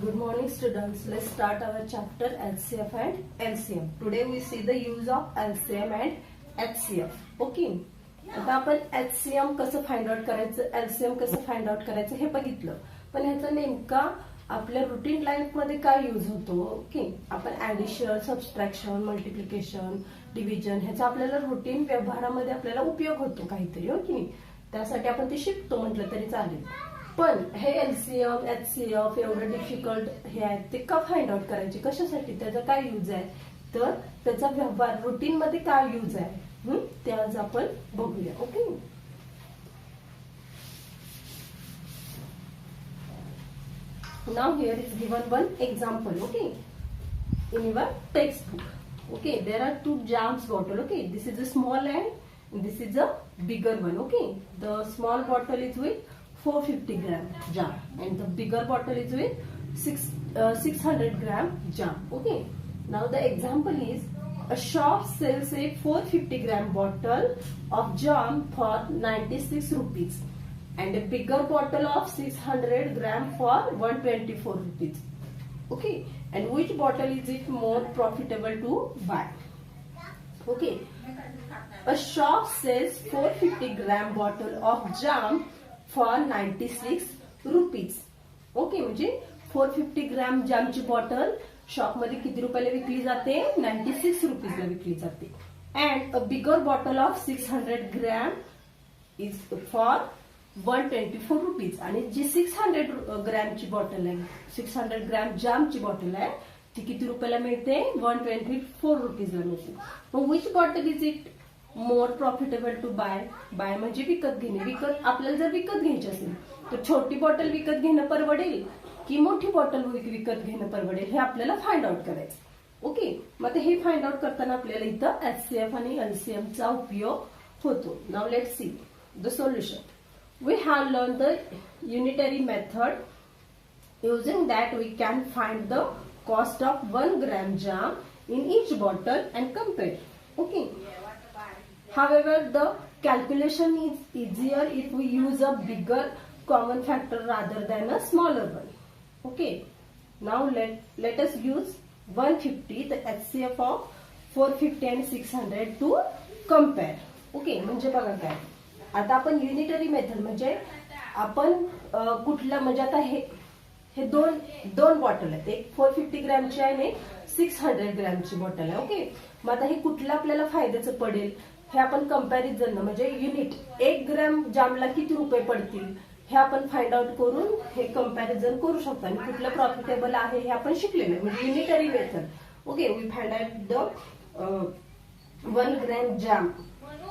Good morning students. Let's start our chapter HCF and LCM. Today we see the use of LCM and HCF. Okay. आता आपण HCM कसं find out करायचं, LCM कसं find out करायचं हे बघितलं. पण ह्याचा नेमका आपल्या रुटीन लाईफ मध्ये काय यूज होतो. ओके. आपण ऍडिशन, सबट्रॅक्शन, मल्टिप्लिकेशन, डिव्हिजन ह्याचा आपल्याला रुटीन व्यवहारामध्ये आपल्याला उपयोग होतो काहीतरी, हो की नाही. त्यासाठी आपण ते शिकतो म्हटलं तरी चालेल. पण हे LCM, HCF एवढं डिफिकल्ट हे आहे ते का फाइंड आउट करायचे, कशासाठी, त्याचा काय यूज आहे, तर त्याचा व्यवहार रुटीन मध्ये काय यूज आहे ते आज आपण बघूया. Okay. Now here is given one example. Okay. In your textbook. Okay, there are two jams bottle. Okay, this is a small and this is a bigger one. Okay, the small bottle is with 450 gram jam and the bigger bottle is with 600 gram jam. Okay, now the example is a shop sells a 450 gram bottle of jam for 96 rupees and a bigger bottle of 600 gram for 124 rupees. Okay, and which bottle is it more profitable to buy? Okay, a shop sells 450 gram bottle of jam for 96 rupees. Okay, म्हणजे 450 gram जामची bottle shop मध्ये किती रुपयाला विकली जाते, 96 रुपीजला विकली जाते. And a bigger bottle of 600 gram is for 124 rupees. आणि जी 600 ग्रॅमची bottle आहे, 600 gram जामची bottle आहे, ती किती रुपयाला मिळते, 124 रुपीजला मिळते. मग which bottle is it more profitable to buy. Buy म्हणजे विकत घेणे. विकत आपल्याला जर विकत घ्यायची असेल तर छोटी बॉटल विकत घेणं परवडेल की मोठी बॉटल विकत घेणं परवडेल, हे आपल्याला फाइंड आउट करायचं. ओके. मग आता हे फाइंड आउट करताना आपल्याला इथं HCF आणि LCM चा उपयोग होतो. Now let's see the solution. We have learned the unitary method. Using that we can find the cost of 1 gram jam in each bottle and compare. Okay. However, the calculation is easier if we use a bigger common factor rather than a smaller one. Okay. Now let us use 150, the HCF of 450 and 600 to compare. Okay. म्हणजे बघा काय, आता आपण unitary method म्हणजे आपण कुठला, म्हणजे आता हे दोन बॉटल आहेत, एक 450 ग्रॅमची आहे आणि 600 ग्रॅमची बॉटल आहे. ओके. मग आता हे कुठलं आपल्याला फायद्याचं पडेल हे आपण कंपॅरिझन म्हणजे युनिट 1 ग्रॅम जामला किती रुपये पडतील हे आपण फाइंड आउट करून हे कंपॅरिझन करू शकतो आणि कुठलं प्रॉफिटेबल आहे हे आपण शिकलेलं म्हणजे unitary method. Okay. We find out the 1 gram jam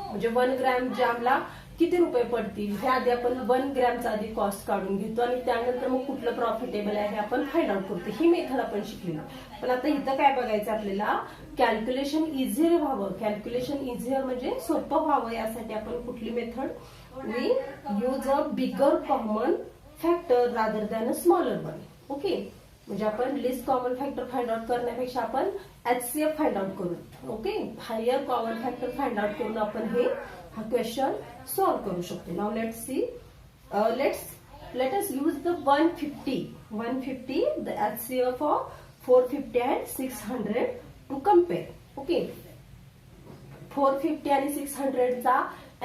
म्हणजे 1 ग्रॅम जामला किती रुपये पडतील हे आधी आपण 1 ग्रॅमचा आधी कॉस्ट काढून घेतो आणि त्यानंतर मग कुठलं प्रॉफिटेबल आहे हे आपण फाइंड आउट करतो. ही मेथड आपण शिकलेली. पण आता इथं काय बघायचं आपल्याला, कॅल्क्युलेशन इझियर व्हावं. कॅल्क्युलेशन इझियर म्हणजे सोपं व्हावं यासाठी आपण कुठली method, we use a bigger common factor rather than a smaller one. Okay. म्हणजे आपण list common factor find out करण्यापेक्षा आपण HCF फाइंड आउट करू. Okay. Higher common factor find out करून आपण हा क्वेश्चन सॉल्व करू शकतो. Now let's see, let us use the 150 the HCF of 450 and 600 to compare. Okay. 450 आणि 600 चा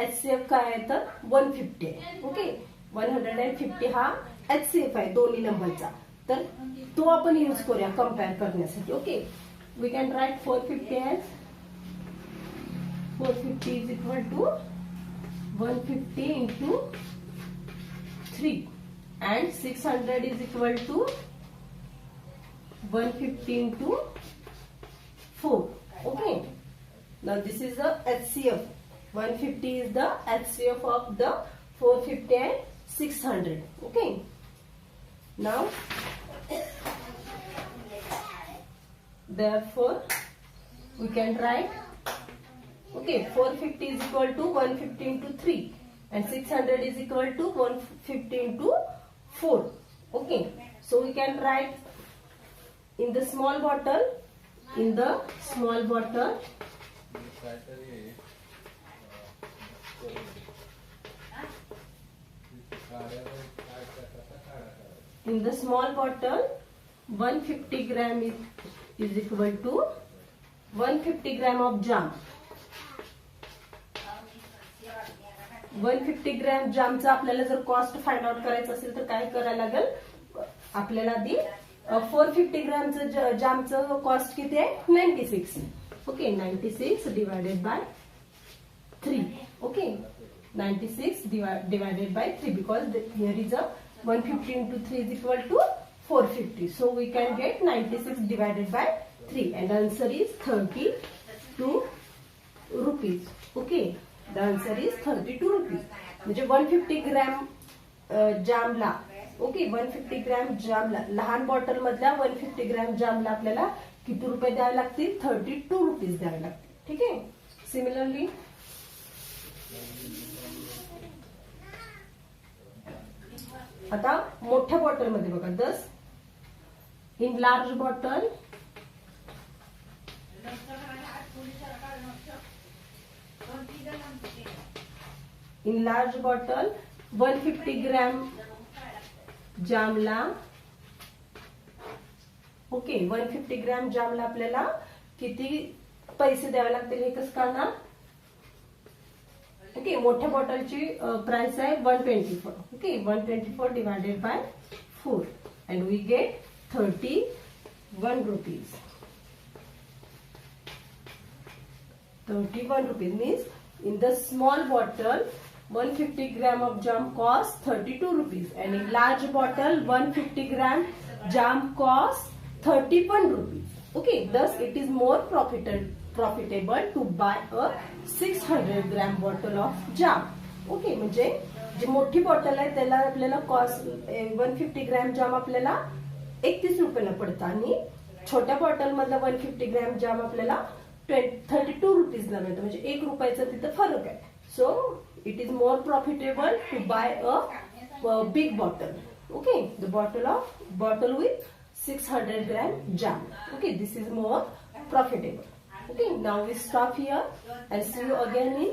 HCF काय आहे तर 150 आहे. ओके. 150 हा HCF आहे दोन्ही नंबरचा, तर तो आपण यूज करूया कंपेअर करण्यासाठी. Okay. We can write 450 as 450 is equal to 150 into 3 and 600 is equal to 150 into 4. Okay. Now this is the HCF. 150 is the HCF of the 450 and 600. Okay. Now therefore we can write, okay, 450 is equal to 150 into 3 and 600 is equal to 150 into 4. Okay. So we can write in the small bottle, in the small bottle 150 gram is equal to 150 gram of jam. 150 gram जामचा आपल्याला जर cost find out करायचं असेल तर काय करायला लागेल, आपल्याला आधी 450 ग्रॅमचं जामचं कॉस्ट किती आहे, 96. Okay, 96 divided by 3. Okay, 96 divided by 3 because here is a 150 into 3 is equal to 450. So we can get 96 divided by 3 and the answer is 32 rupees. Okay, the answer is 32 rupees. म्हणजे 150 gram जामला, okay 150 gram जामला, लहान bottle मधल्या 150 gram जामला आपल्याला किती रुपये द्यावे लागतील, 32 रुपीज द्यावे लागतील. ठीक आहे. सिमिलरली आता मोठ्या बॉटल मध्ये बघा, 10 in large bottle, in large bottle 150 gram जामला, ओके 150 ग्रॅम जामला आपल्याला किती पैसे द्यावे लागतील हे कसं कळणार. ओके, मोठ्या बॉटलची प्राइस आहे 124. Okay, 124 divided by 4 and we get 31 rupees. 31 rupees means in the small bottle 150 gram of jam costs 32 rupees and in large bottle 150 gram jam costs 31 rupees. Okay, thus it is more profitable to buy a 600 gram bottle of jam. Okay, म्हणजे जी मोठी bottle आहे त्याला आपल्याला cost 150 gram जाम आपल्याला 31 रुपयाला पडतं आणि छोट्या बॉटल मधला 150 ग्रॅम जाम आपल्याला 32 रुपीजला मिळतं. म्हणजे 1 रुपयाचा तिथं फरक आहे. So it is more profitable to buy a big bottle. Okay, the bottle with 600 gram jam. Okay, this is more profitable. Okay, now we stop here and see you again in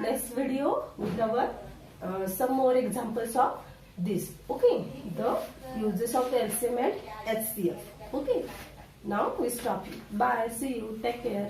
next video with our some more examples of this. Okay, the uses of LCM and HCF. Okay, now we stop here. Bye. See you. Take care.